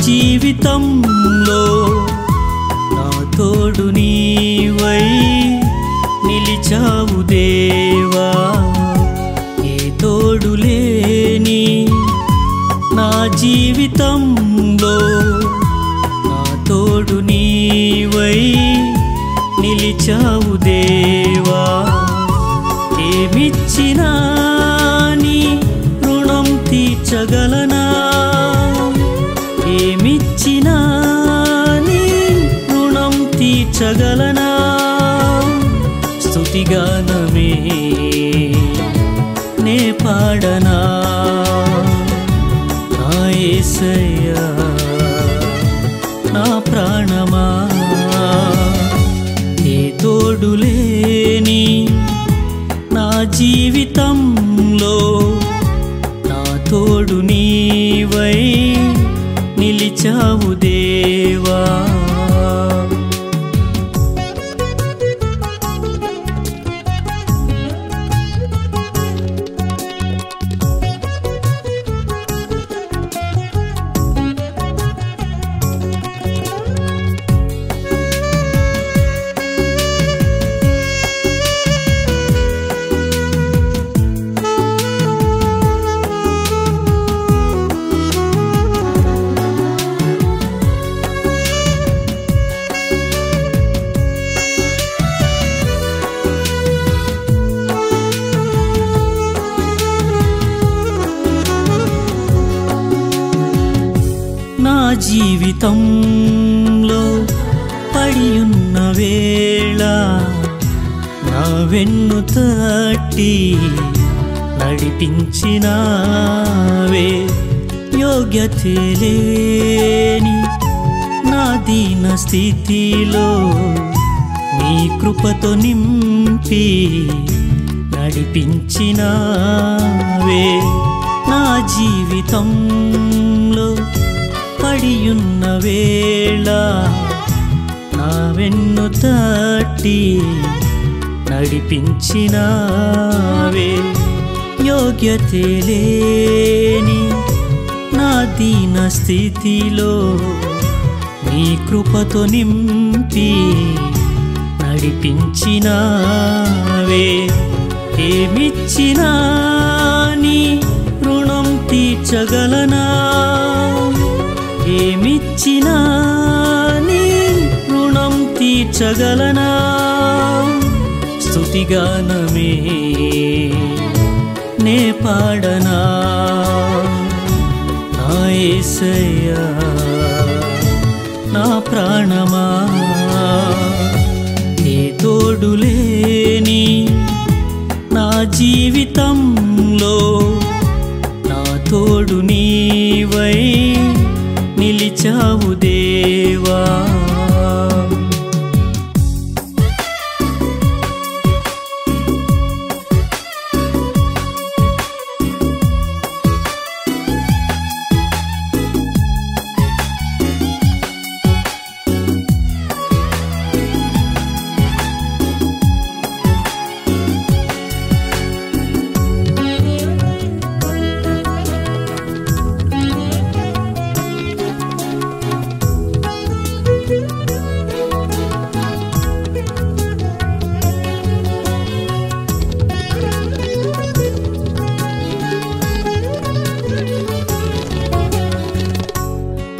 జీవితంలో నా తోడు నీవై నిలిచావు దేవా ఏ తోడు లేని నా జీవితంలో నా తోడు నీవై నిలిచావు దేవా ఏమిచ్చినా నీ రుణం తీర్చగలనా ఏమిచ్చినా నీ రుణం తీర్చగలనా స్తుతిగానమే నే పాడనా నా యేసయ్యా నా ప్రాణమా ఏ తోడు లేని నా జీవితంలో నా తోడు నీవై నిలిచావు దేవా నా జీవితంలో పడియున్న వేళ నా వెన్ను తట్టి నడిపించినావే యోగ్యతే లేని నా దీన స్థితిలో నీ కృపతో నింపి నడిపించినావే నా జీవితంలో పడియున్న వేళ నా వెన్ను తట్టి నడిపించినావే యోగ్యతే లేని నా దీన స్థితిలో నీ కృపతో నింపి నడిపించినావే ఏమిచ్చినా నీ రుణం తీర్చగలనా ఏమిచ్చినా నీ రుణం తీర్చగలనా స్తుతిగానమే నే పాడనా నా యేసయ్యా నా ప్రాణమా ఏ తోడు లేని నా జీవితంలో నా తోడు నీవై నిలిచావు దేవా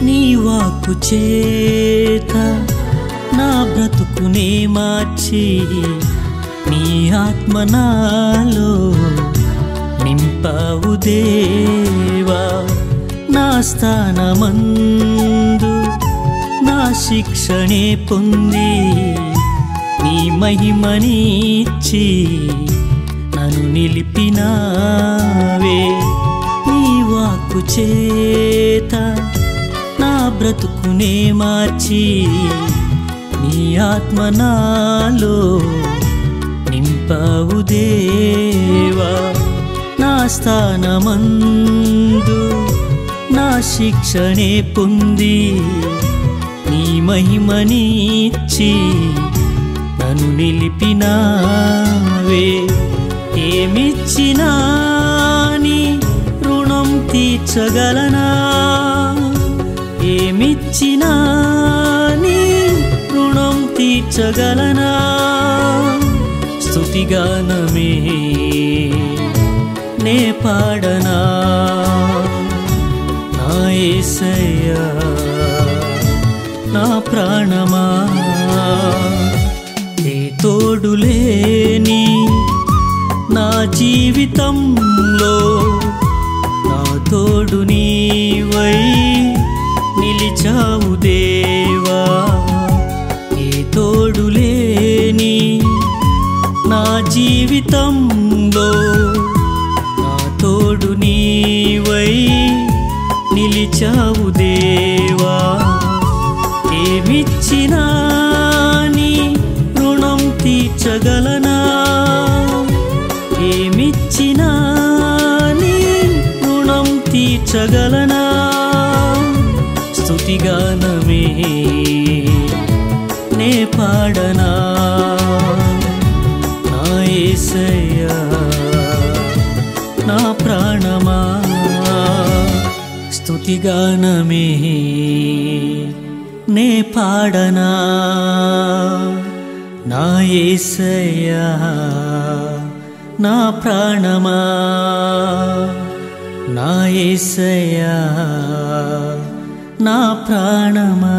నీ వాక్కు చేత నా బ్రతుకునే మార్చి నీ ఆత్మ నాలో నింపావు దేవా నా స్థానమందు నా శిక్షణే పొంది నీ మహిమనిచ్చి నన్ను నిలిపినావే నీ వాక్కు చేత నా బ్రతుకునే మార్చి నీ ఆత్మ నాలో నింపావు దేవా నా స్థానమందు నా శిక్షణే పొంది నీ మహిమనిచ్చి నన్ను నిలిపినావే ఏమిచ్చినా నీ రుణం తీర్చగలనా ఏమిచ్చినా నీ రుణం తీర్చగలనా స్తుతిగానమే నే పాడనా నా యేసయ్యా నా ప్రాణమా ఏ తోడులేని నా జీవితంలో నా తోడు నీవై నిలిచావు దేవా ఏ తోడులేని నా జీవితంలో నా తోడు నీవై నిలిచావు దేవా ఏమిచ్చినా నీ రుణం తీర్చగలనా ఏమిచ్చినా నీ రుణం తీర్చగలనా స్తుతిగానమే నే పాడనా నా యేసయ్యా నా ప్రాణమా స్తుతిగానమే నే పాడనా నా యేసయ్యా నా ప్రాణమా నా యేసయ్యా నా ప్రాణమా